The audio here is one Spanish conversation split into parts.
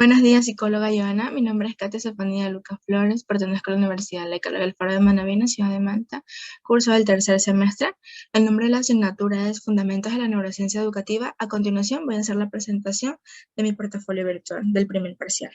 Buenos días, psicóloga Joana. Mi nombre es Katia Estefanía Lucas Flores, pertenezco a la Universidad La Carlos del Faro de Manabí, en Ciudad de Manta, curso del tercer semestre. El nombre de la asignatura es Fundamentos de la Neurociencia Educativa. A continuación voy a hacer la presentación de mi portafolio virtual del primer parcial.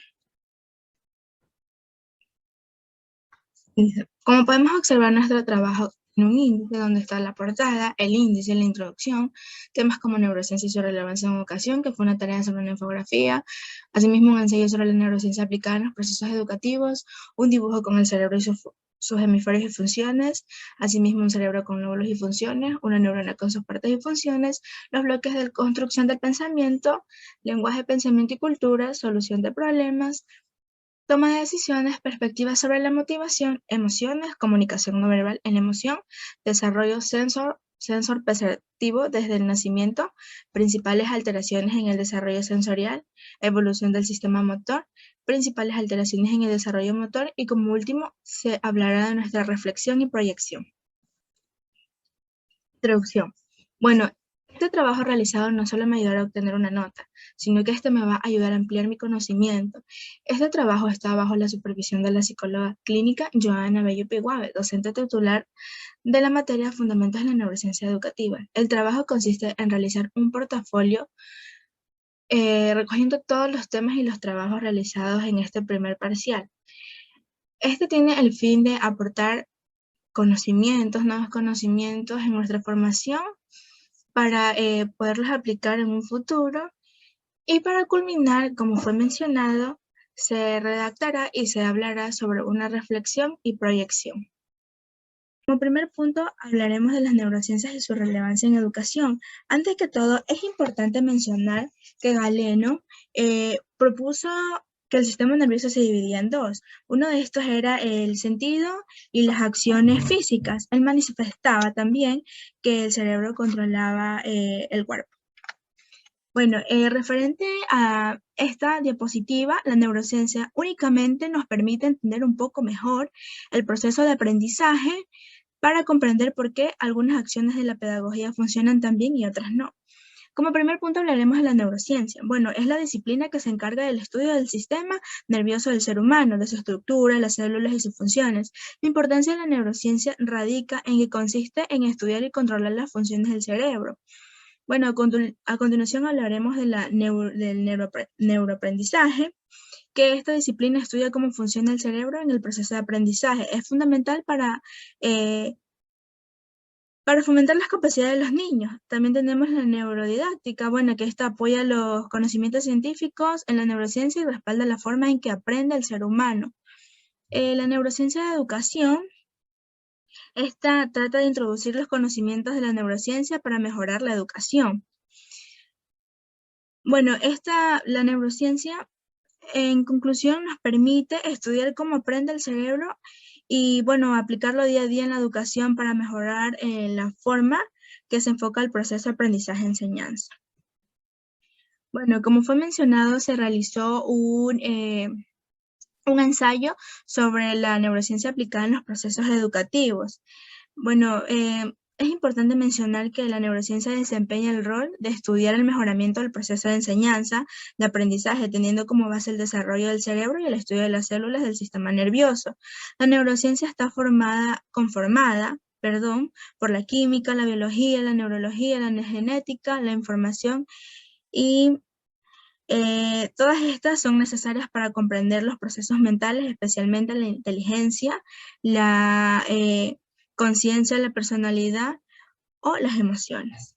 Como podemos observar, nuestro trabajo en un índice donde está la portada, el índice, la introducción, temas como neurociencia y su relevancia en educación, que fue una tarea sobre una infografía, asimismo un ensayo sobre la neurociencia aplicada en los procesos educativos, un dibujo con el cerebro y sus hemisferios y funciones, asimismo un cerebro con lóbulos y funciones, una neurona con sus partes y funciones, los bloques de construcción del pensamiento, lenguaje, pensamiento y cultura, solución de problemas, toma de decisiones, perspectivas sobre la motivación, emociones, comunicación no verbal en emoción, desarrollo sensor perceptivo desde el nacimiento, principales alteraciones en el desarrollo sensorial, evolución del sistema motor, principales alteraciones en el desarrollo motor y como último se hablará de nuestra reflexión y proyección. Introducción. Bueno, este trabajo realizado no solo me ayudará a obtener una nota, sino que este me va a ayudar a ampliar mi conocimiento. Este trabajo está bajo la supervisión de la psicóloga clínica Joana Bello Piguave, docente titular de la materia Fundamentos de la Neurociencia Educativa. El trabajo consiste en realizar un portafolio recogiendo todos los temas y los trabajos realizados en este primer parcial. Este tiene el fin de aportar conocimientos, nuevos conocimientos en nuestra formación para poderlos aplicar en un futuro y para culminar, como fue mencionado, se redactará y se hablará sobre una reflexión y proyección. Como primer punto, hablaremos de las neurociencias y su relevancia en educación. Antes que todo, es importante mencionar que Galeno propuso que el sistema nervioso se dividía en dos. Uno de estos era el sentido y las acciones físicas. Él manifestaba también que el cerebro controlaba el cuerpo. Bueno, referente a esta diapositiva, la neurociencia únicamente nos permite entender un poco mejor el proceso de aprendizaje para comprender por qué algunas acciones de la pedagogía funcionan tan bien y otras no. Como primer punto hablaremos de la neurociencia. Bueno, es la disciplina que se encarga del estudio del sistema nervioso del ser humano, de su estructura, las células y sus funciones. La importancia de la neurociencia radica en que consiste en estudiar y controlar las funciones del cerebro. Bueno, a continuación hablaremos de del neuroaprendizaje, que esta disciplina estudia cómo funciona el cerebro en el proceso de aprendizaje. Es fundamental para fomentar las capacidades de los niños. También tenemos la neurodidáctica, bueno, que esta apoya los conocimientos científicos en la neurociencia y respalda la forma en que aprende el ser humano. La neurociencia de educación, esta trata de introducir los conocimientos de la neurociencia para mejorar la educación. Bueno, la neurociencia, en conclusión, nos permite estudiar cómo aprende el cerebro y, bueno, aplicarlo día a día en la educación para mejorar la forma que se enfoca el proceso de aprendizaje-enseñanza. Bueno, como fue mencionado, se realizó un ensayo sobre la neurociencia aplicada en los procesos educativos. Bueno, es importante mencionar que la neurociencia desempeña el rol de estudiar el mejoramiento del proceso de enseñanza, de aprendizaje, teniendo como base el desarrollo del cerebro y el estudio de las células del sistema nervioso. La neurociencia está conformada por la química, la biología, la neurología, la genética, la información y todas estas son necesarias para comprender los procesos mentales, especialmente la inteligencia, la conciencia, la personalidad o las emociones.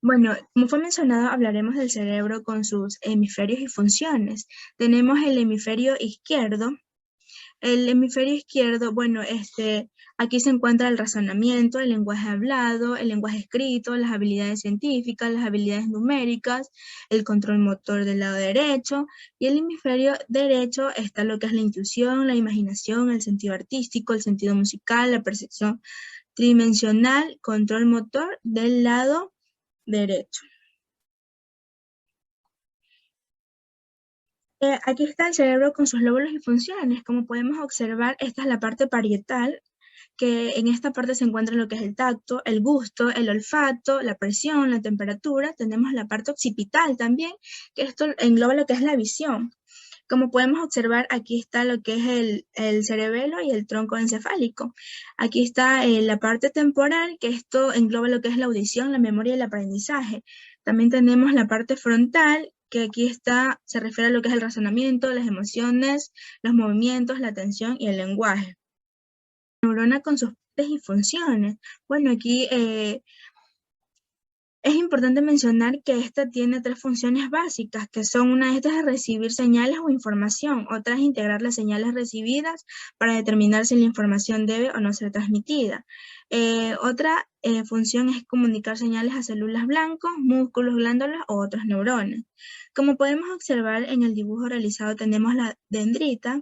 Bueno, como fue mencionado, hablaremos del cerebro con sus hemisferios y funciones. Tenemos el hemisferio izquierdo. El hemisferio izquierdo, bueno, aquí se encuentra el razonamiento, el lenguaje hablado, el lenguaje escrito, las habilidades científicas, las habilidades numéricas, el control motor del lado derecho, y el hemisferio derecho está lo que es la intuición, la imaginación, el sentido artístico, el sentido musical, la percepción tridimensional, control motor del lado derecho. Aquí está el cerebro con sus lóbulos y funciones. Como podemos observar, esta es la parte parietal, que en esta parte se encuentra lo que es el tacto, el gusto, el olfato, la presión, la temperatura. Tenemos la parte occipital también, que esto engloba lo que es la visión. Como podemos observar, aquí está lo que es el cerebelo y el tronco encefálico. Aquí está la parte temporal, que esto engloba lo que es la audición, la memoria y el aprendizaje. También tenemos la parte frontal, que aquí está, se refiere a lo que es el razonamiento, las emociones, los movimientos, la atención y el lenguaje. Neurona con sus partes y funciones. Bueno, aquí es importante mencionar que esta tiene 3 funciones básicas, que son una de estas es recibir señales o información, otra es integrar las señales recibidas para determinar si la información debe o no ser transmitida. Otra función es comunicar señales a células blancas, músculos, glándulas o otras neuronas. Como podemos observar en el dibujo realizado tenemos la dendrita,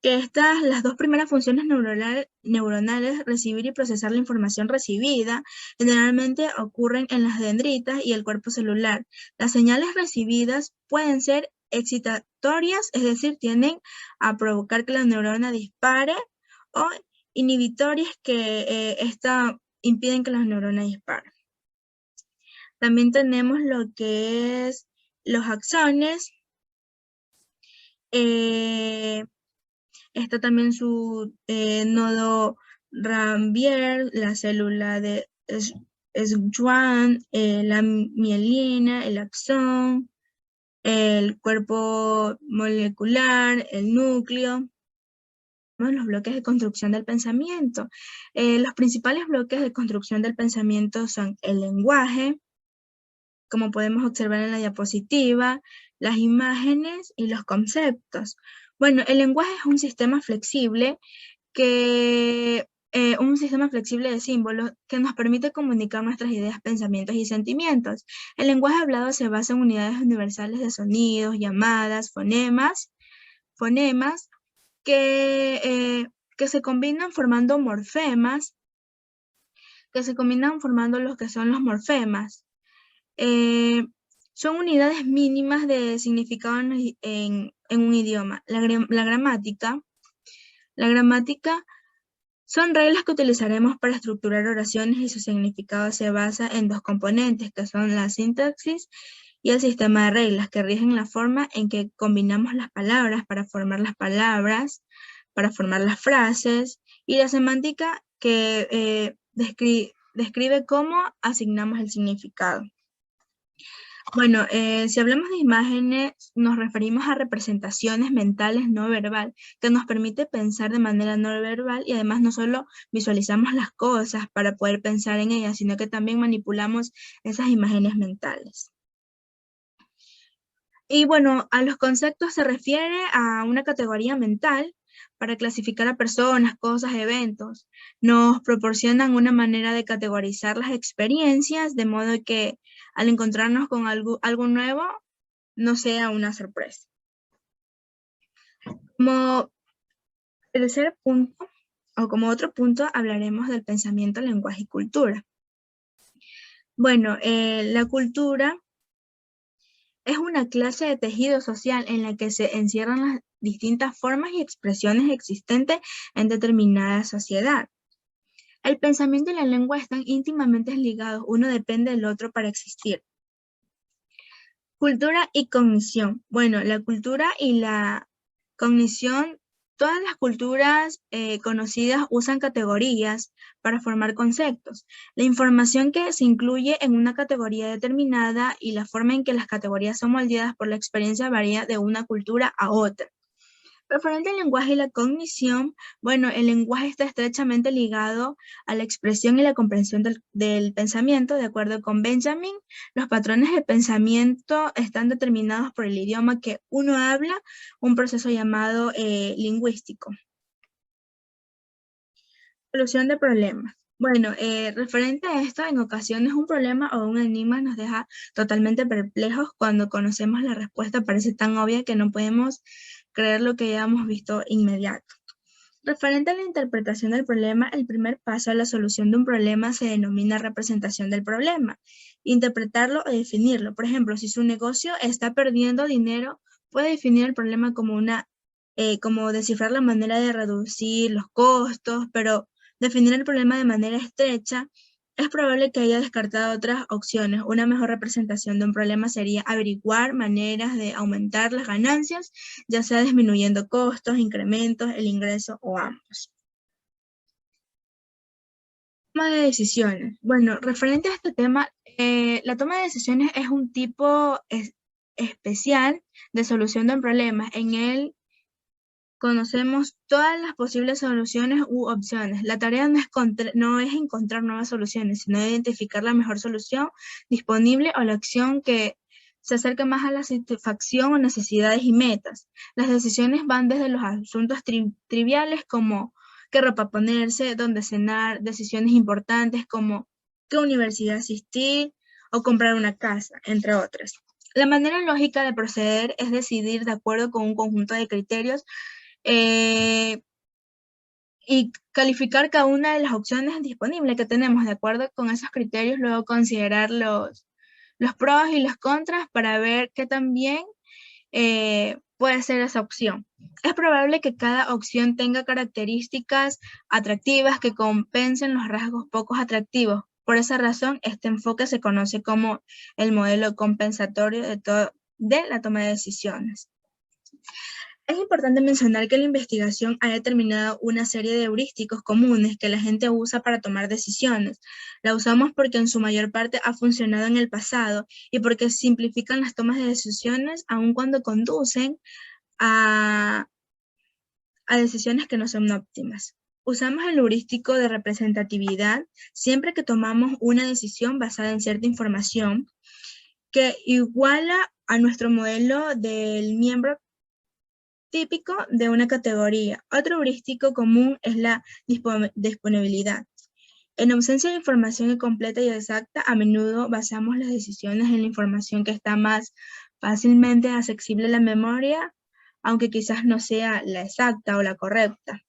que las 2 primeras funciones neuronales, recibir y procesar la información recibida, generalmente ocurren en las dendritas y el cuerpo celular. Las señales recibidas pueden ser excitatorias, es decir, tienden a provocar que la neurona dispare, o inhibitorias, que impiden que las neuronas disparen. También tenemos lo que es los axones. Está también su nodo Ranvier, la célula de Schwann, la mielina, el axón, el cuerpo molecular, el núcleo. Los bloques de construcción del pensamiento. Los principales bloques de construcción del pensamiento son el lenguaje, como podemos observar en la diapositiva, las imágenes y los conceptos. Bueno, el lenguaje es un sistema flexible de símbolos que nos permite comunicar nuestras ideas, pensamientos y sentimientos. El lenguaje hablado se basa en unidades universales de sonidos, llamadas, fonemas que se combinan formando morfemas, los que son los morfemas. Son unidades mínimas de significado en un idioma. La gramática son reglas que utilizaremos para estructurar oraciones y su significado se basa en 2 componentes, que son la sintaxis y el sistema de reglas, que rigen la forma en que combinamos las palabras para formar las palabras, para formar las frases, y la semántica, que describe cómo asignamos el significado. Bueno, si hablamos de imágenes, nos referimos a representaciones mentales no verbal, que nos permite pensar de manera no verbal y además no solo visualizamos las cosas para poder pensar en ellas, sino que también manipulamos esas imágenes mentales. Y bueno, a los conceptos se refiere a una categoría mental para clasificar a personas, cosas, eventos. Nos proporcionan una manera de categorizar las experiencias, de modo que al encontrarnos con algo nuevo, no sea una sorpresa. Como tercer punto, o como otro punto, hablaremos del pensamiento, lenguaje y cultura. Bueno, la cultura es una clase de tejido social en la que se encierran las distintas formas y expresiones existentes en determinada sociedad. El pensamiento y la lengua están íntimamente ligados, uno depende del otro para existir. Cultura y cognición. Bueno, la cultura y la cognición, todas las culturas conocidas usan categorías para formar conceptos. La información que se incluye en una categoría determinada y la forma en que las categorías son moldeadas por la experiencia varía de una cultura a otra. Referente al lenguaje y la cognición, bueno, el lenguaje está estrechamente ligado a la expresión y la comprensión del pensamiento. De acuerdo con Benjamin, los patrones de pensamiento están determinados por el idioma que uno habla, un proceso llamado lingüístico. Solución de problemas. Bueno, referente a esto, en ocasiones un problema o un enigma nos deja totalmente perplejos. Cuando conocemos la respuesta parece tan obvia que no podemos creer lo que ya hemos visto inmediato. Referente a la interpretación del problema, el primer paso a la solución de un problema se denomina representación del problema. Interpretarlo o definirlo. Por ejemplo, si su negocio está perdiendo dinero, puede definir el problema como descifrar la manera de reducir los costos, pero definir el problema de manera estrecha, es probable que haya descartado otras opciones. Una mejor representación de un problema sería averiguar maneras de aumentar las ganancias, ya sea disminuyendo costos, incrementos, el ingreso o ambos. Toma de decisiones. Bueno, referente a este tema, la toma de decisiones es un tipo especial de solución de un problema. En él conocemos todas las posibles soluciones u opciones. La tarea no es encontrar nuevas soluciones, sino identificar la mejor solución disponible o la acción que se acerque más a la satisfacción o necesidades y metas. Las decisiones van desde los asuntos triviales como qué ropa ponerse, dónde cenar, decisiones importantes como qué universidad asistir o comprar una casa, entre otras. La manera lógica de proceder es decidir de acuerdo con un conjunto de criterios y calificar cada una de las opciones disponibles que tenemos de acuerdo con esos criterios, luego considerar los pros y los contras para ver qué también puede ser esa opción. Es probable que cada opción tenga características atractivas que compensen los rasgos pocos atractivos. Por esa razón, este enfoque se conoce como el modelo compensatorio de la toma de decisiones. Es importante mencionar que la investigación ha determinado una serie de heurísticos comunes que la gente usa para tomar decisiones. La usamos porque en su mayor parte ha funcionado en el pasado y porque simplifican las tomas de decisiones aun cuando conducen a decisiones que no son óptimas. Usamos el heurístico de representatividad siempre que tomamos una decisión basada en cierta información que iguala a nuestro modelo del miembro típico de una categoría. Otro heurístico común es la disponibilidad. En ausencia de información completa y exacta, a menudo basamos las decisiones en la información que está más fácilmente accesible a la memoria, aunque quizás no sea la exacta o la correcta.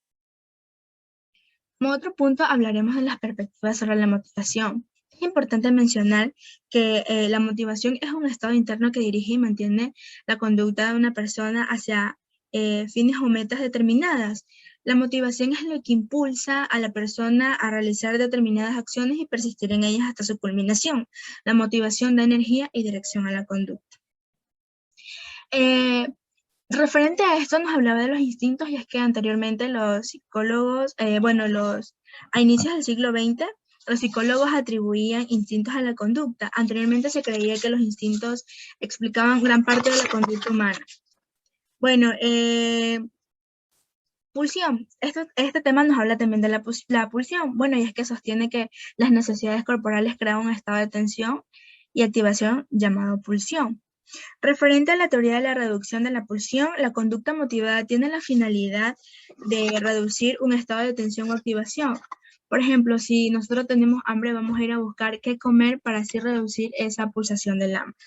Como otro punto, hablaremos de las perspectivas sobre la motivación. Es importante mencionar que la motivación es un estado interno que dirige y mantiene la conducta de una persona hacia fines o metas determinadas. La motivación es lo que impulsa a la persona a realizar determinadas acciones y persistir en ellas hasta su culminación. La motivación da energía y dirección a la conducta. Referente a esto nos hablaba de los instintos y es que anteriormente los psicólogos, a inicios del siglo XX, los psicólogos atribuían instintos a la conducta. Anteriormente se creía que los instintos explicaban gran parte de la conducta humana. Bueno, pulsión. Este tema nos habla también de la pulsión. Bueno, y es que sostiene que las necesidades corporales crean un estado de tensión y activación llamado pulsión. Referente a la teoría de la reducción de la pulsión, la conducta motivada tiene la finalidad de reducir un estado de tensión o activación. Por ejemplo, si nosotros tenemos hambre, vamos a ir a buscar qué comer para así reducir esa pulsación del hambre.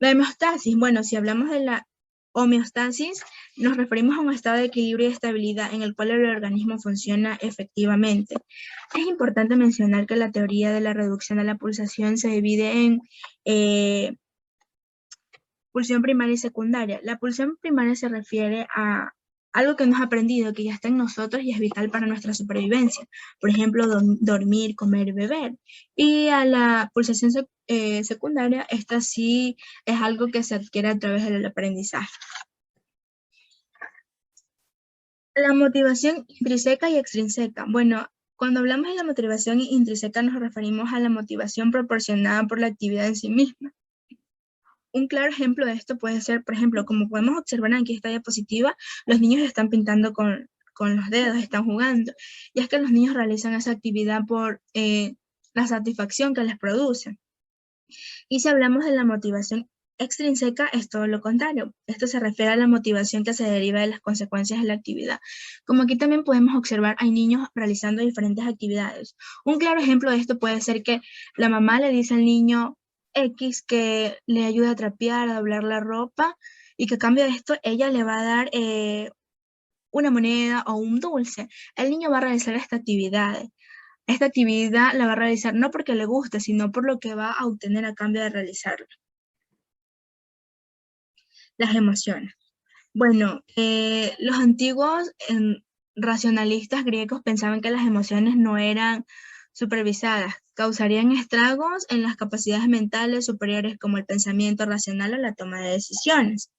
La homeostasis, bueno, si hablamos de la homeostasis, nos referimos a un estado de equilibrio y estabilidad en el cual el organismo funciona efectivamente. Es importante mencionar que la teoría de la reducción de la pulsación se divide en pulsión primaria y secundaria. La pulsión primaria se refiere a algo que hemos aprendido, que ya está en nosotros y es vital para nuestra supervivencia. Por ejemplo, dormir, comer y beber. Y a la pulsación secundaria, esta sí es algo que se adquiere a través del aprendizaje. La motivación intrínseca y extrínseca. Bueno, cuando hablamos de la motivación intrínseca nos referimos a la motivación proporcionada por la actividad en sí misma. Un claro ejemplo de esto puede ser, por ejemplo, como podemos observar en esta diapositiva, los niños están pintando con los dedos, están jugando. Y es que los niños realizan esa actividad por la satisfacción que les produce. Y si hablamos de la motivación extrínseca, es todo lo contrario. Esto se refiere a la motivación que se deriva de las consecuencias de la actividad. Como aquí también podemos observar, hay niños realizando diferentes actividades. Un claro ejemplo de esto puede ser que la mamá le dice al niño X que le ayude a trapear, a doblar la ropa, y que a cambio de esto ella le va a dar una moneda o un dulce. El niño va a realizar esta actividad. Esta actividad la va a realizar no porque le guste, sino por lo que va a obtener a cambio de realizarla. Las emociones. Bueno, los antiguos racionalistas griegos pensaban que las emociones no eran supervisadas, causarían estragos en las capacidades mentales superiores como el pensamiento racional o la toma de decisiones.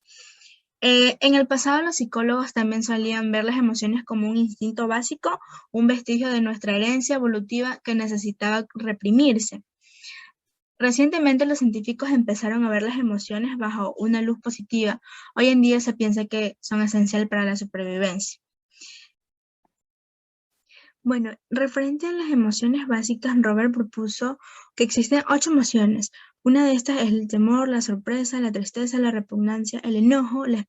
En el pasado los psicólogos también solían ver las emociones como un instinto básico, un vestigio de nuestra herencia evolutiva que necesitaba reprimirse. Recientemente los científicos empezaron a ver las emociones bajo una luz positiva. Hoy en día se piensa que son esenciales para la supervivencia. Bueno, referente a las emociones básicas, Robert propuso que existen 8 emociones. Una de estas es el temor, la sorpresa, la tristeza, la repugnancia, el enojo, la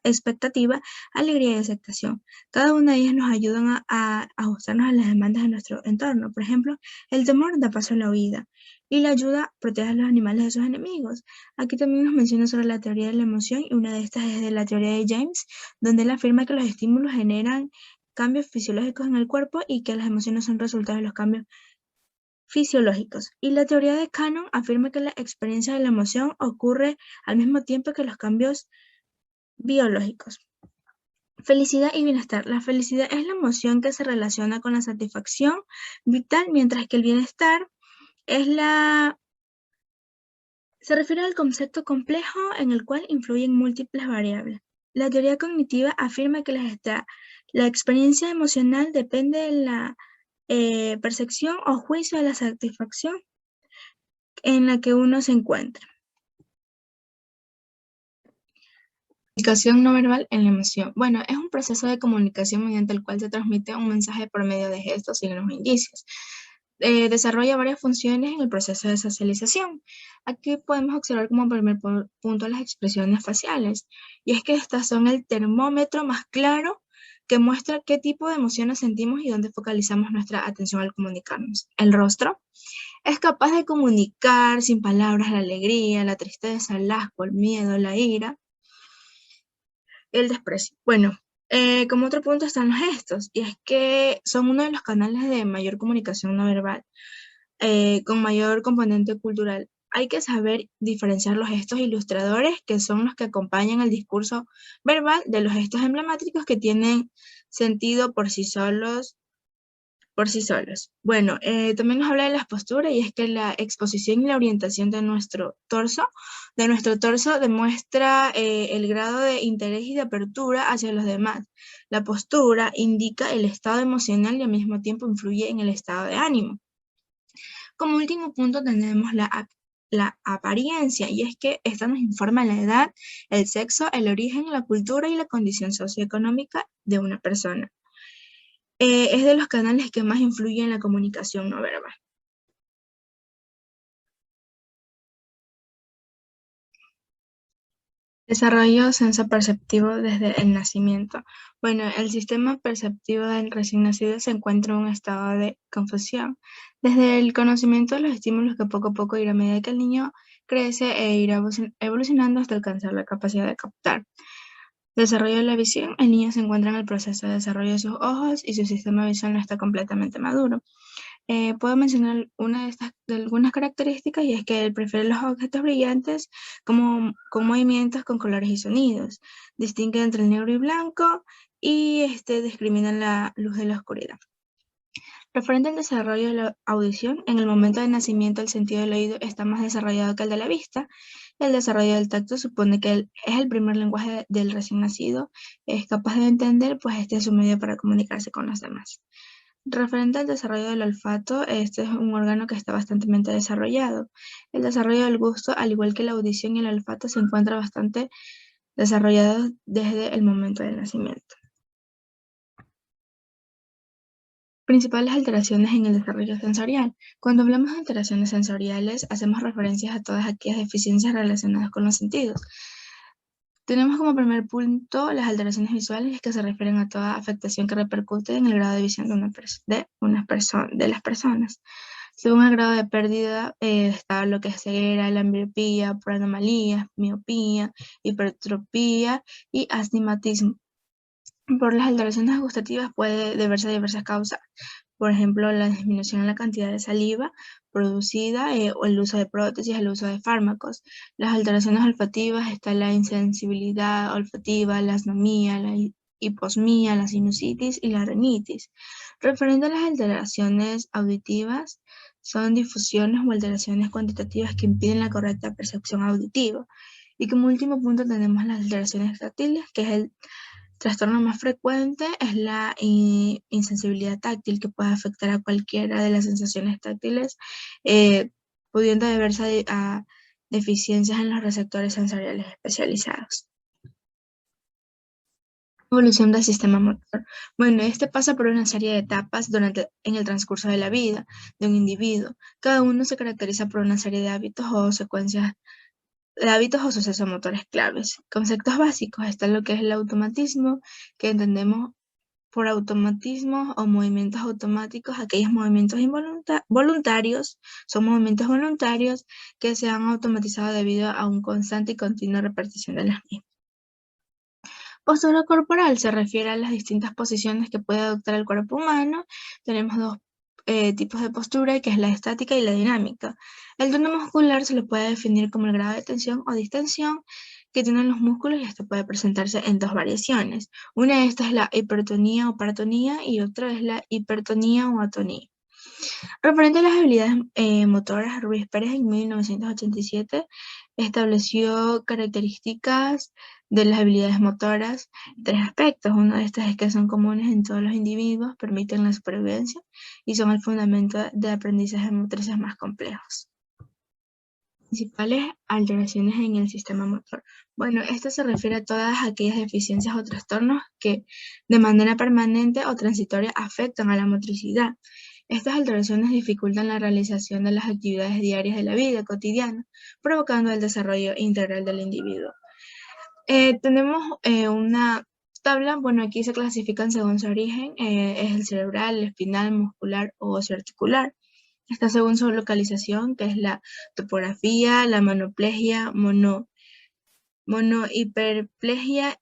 expectativa, alegría y aceptación. Cada una de ellas nos ayudan a ajustarnos a las demandas de nuestro entorno. Por ejemplo, el temor da paso a la huida y la ayuda protege a los animales de sus enemigos. Aquí también nos menciona sobre la teoría de la emoción y una de estas es de la teoría de James, donde él afirma que los estímulos generan cambios fisiológicos en el cuerpo y que las emociones son resultado de los cambios fisiológicos. Y la teoría de Cannon afirma que la experiencia de la emoción ocurre al mismo tiempo que los cambios biológicos. Felicidad y bienestar. La felicidad es la emoción que se relaciona con la satisfacción vital, mientras que el bienestar es se refiere al concepto complejo en el cual influyen múltiples variables. La teoría cognitiva afirma que la experiencia emocional depende de la percepción o juicio de la satisfacción en la que uno se encuentra. Comunicación no verbal en la emoción. Bueno, es un proceso de comunicación mediante el cual se transmite un mensaje por medio de gestos, signos o indicios. Desarrolla varias funciones en el proceso de socialización. Aquí podemos observar como primer punto las expresiones faciales, y es que estas son el termómetro más claro que muestra qué tipo de emociones sentimos y dónde focalizamos nuestra atención al comunicarnos. El rostro es capaz de comunicar sin palabras la alegría, la tristeza, el asco, el miedo, la ira, el desprecio. Bueno, como otro punto están los gestos, y es que son uno de los canales de mayor comunicación no verbal, con mayor componente cultural. Hay que saber diferenciar los gestos ilustradores, que son los que acompañan el discurso verbal, de los gestos emblemáticos que tienen sentido por sí solos. Bueno, también nos habla de las posturas, y es que la exposición y la orientación de nuestro torso demuestra el grado de interés y de apertura hacia los demás. La postura indica el estado emocional y al mismo tiempo influye en el estado de ánimo. Como último punto tenemos la apariencia, y es que esta nos informa la edad, el sexo, el origen, la cultura y la condición socioeconómica de una persona. Es de los canales que más influyen en la comunicación no verbal. Desarrollo sensoperceptivo desde el nacimiento. Bueno, el sistema perceptivo del recién nacido se encuentra en un estado de confusión. Desde el conocimiento de los estímulos que poco a poco irá a medida que el niño crece e irá evolucionando hasta alcanzar la capacidad de captar. Desarrollo de la visión. El niño se encuentra en el proceso de desarrollo de sus ojos y su sistema visual no está completamente maduro. Puedo mencionar una de algunas características, y es que él prefiere los objetos brillantes con movimientos, con colores y sonidos. Distingue entre el negro y blanco y discrimina la luz de la oscuridad. Referente al desarrollo de la audición, en el momento del nacimiento el sentido del oído está más desarrollado que el de la vista. El desarrollo del tacto supone que es el primer lenguaje del recién nacido, es capaz de entender, pues este es su medio para comunicarse con los demás. Referente al desarrollo del olfato, este es un órgano que está bastante desarrollado. El desarrollo del gusto, al igual que la audición y el olfato, se encuentra bastante desarrollado desde el momento del nacimiento. Principales alteraciones en el desarrollo sensorial. Cuando hablamos de alteraciones sensoriales, hacemos referencias a todas aquellas deficiencias relacionadas con los sentidos. Tenemos como primer punto las alteraciones visuales, que se refieren a toda afectación que repercute en el grado de visión de las personas. Según el grado de pérdida, está lo que es ceguera, la ambliopía, por anomalías, miopía, hipertropía y astigmatismo. Por las alteraciones gustativas puede deberse a diversas causas. Por ejemplo, la disminución en la cantidad de saliva producida o el uso de prótesis, el uso de fármacos. Las alteraciones olfativas está la insensibilidad olfativa, la anosmia, la hiposmia, la sinusitis y la rinitis. Referente a las alteraciones auditivas, son difusiones o alteraciones cuantitativas que impiden la correcta percepción auditiva. Y como último punto tenemos las alteraciones táctiles, que es el trastorno más frecuente, es la insensibilidad táctil, que puede afectar a cualquiera de las sensaciones táctiles, pudiendo deberse a deficiencias en los receptores sensoriales especializados. Evolución del sistema motor. Bueno, este pasa por una serie de etapas en el transcurso de la vida de un individuo. Cada uno se caracteriza por una serie de hábitos o secuencias de hábitos o sucesos motores claves. Conceptos básicos está lo que es el automatismo, que entendemos por automatismo o movimientos automáticos, aquellos movimientos voluntarios, son movimientos voluntarios que se han automatizado debido a un constante y continua repetición de las mismas. Postura corporal se refiere a las distintas posiciones que puede adoptar el cuerpo humano. Tenemos dos tipos de postura, que es la estática y la dinámica. El tono muscular se lo puede definir como el grado de tensión o distensión que tienen los músculos, y esto puede presentarse en dos variaciones. Una de estas es la hipertonía o paratonía y otra es la hipertonía o atonía. Referente a las habilidades motoras, Ruiz Pérez en 1987 estableció características de las habilidades motoras, tres aspectos. Uno de estos es que son comunes en todos los individuos, permiten la supervivencia y son el fundamento de aprendizajes motrices más complejos. Principales alteraciones en el sistema motor. Bueno, esto se refiere a todas aquellas deficiencias o trastornos que de manera permanente o transitoria afectan a la motricidad. Estas alteraciones dificultan la realización de las actividades diarias de la vida cotidiana, provocando el desarrollo integral del individuo. Tenemos una tabla, bueno, aquí se clasifican según su origen, es el cerebral, el espinal, muscular o articular. Está según su localización, que es la topografía, la monoplegia, monohiperplegia,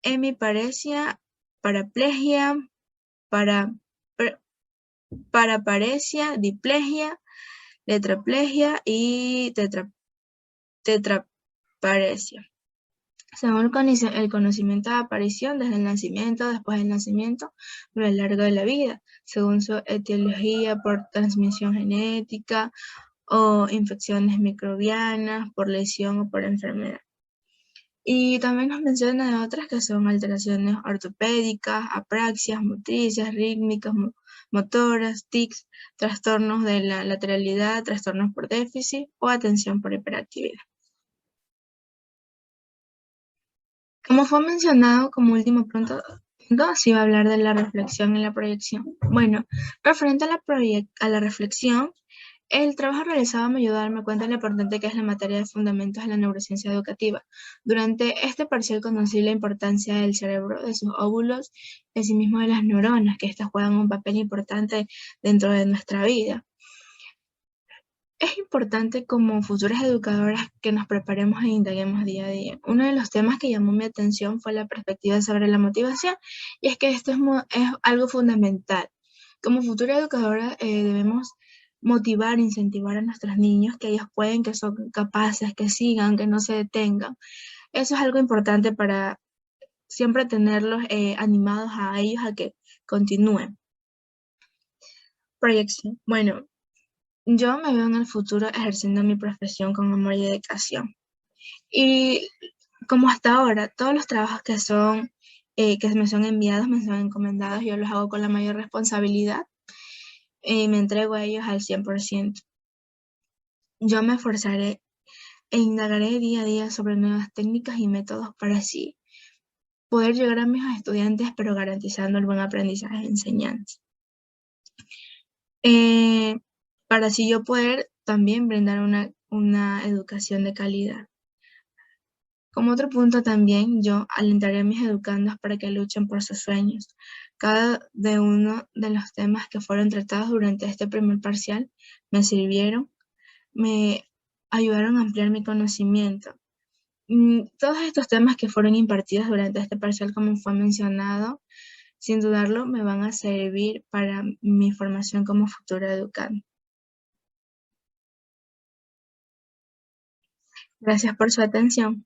hemiparesia, paraplegia, paraparesia, diplegia, tetraplegia y tetraparesia. Según el conocimiento de aparición desde el nacimiento, después del nacimiento, a lo largo de la vida, según su etiología por transmisión genética o infecciones microbianas, por lesión o por enfermedad. Y también nos menciona de otras que son alteraciones ortopédicas, apraxias, motrices, rítmicas, motoras, tics, trastornos de la lateralidad, trastornos por déficit o atención por hiperactividad. Como fue mencionado como último punto, sí va a hablar de la reflexión y la proyección. Bueno, referente a la reflexión, el trabajo realizado me ayudó a darme cuenta de lo importante que es la materia de fundamentos de la neurociencia educativa. Durante este parcial conocí la importancia del cerebro, de sus óvulos, y asimismo de las neuronas, que estas juegan un papel importante dentro de nuestra vida. Es importante como futuras educadoras que nos preparemos e indaguemos día a día. Uno de los temas que llamó mi atención fue la perspectiva sobre la motivación, y es que esto es algo fundamental. Como futura educadora debemos motivar, incentivar a nuestros niños, que ellos pueden, que son capaces, que sigan, que no se detengan. Eso es algo importante para siempre tenerlos animados a ellos a que continúen. Proyección. Bueno, yo me veo en el futuro ejerciendo mi profesión con amor y dedicación. Y como hasta ahora, todos los trabajos que me son enviados, me son encomendados, yo los hago con la mayor responsabilidad y me entrego a ellos al 100%. Yo me esforzaré e indagaré día a día sobre nuevas técnicas y métodos para así poder llegar a mis estudiantes, pero garantizando el buen aprendizaje y enseñanza. Para así yo poder también brindar una educación de calidad. Como otro punto también, yo alentaré a mis educandos para que luchen por sus sueños. Cada de uno de los temas que fueron tratados durante este primer parcial me sirvieron, me ayudaron a ampliar mi conocimiento. Todos estos temas que fueron impartidos durante este parcial, como fue mencionado, sin dudarlo, me van a servir para mi formación como futura educanda. Gracias por su atención.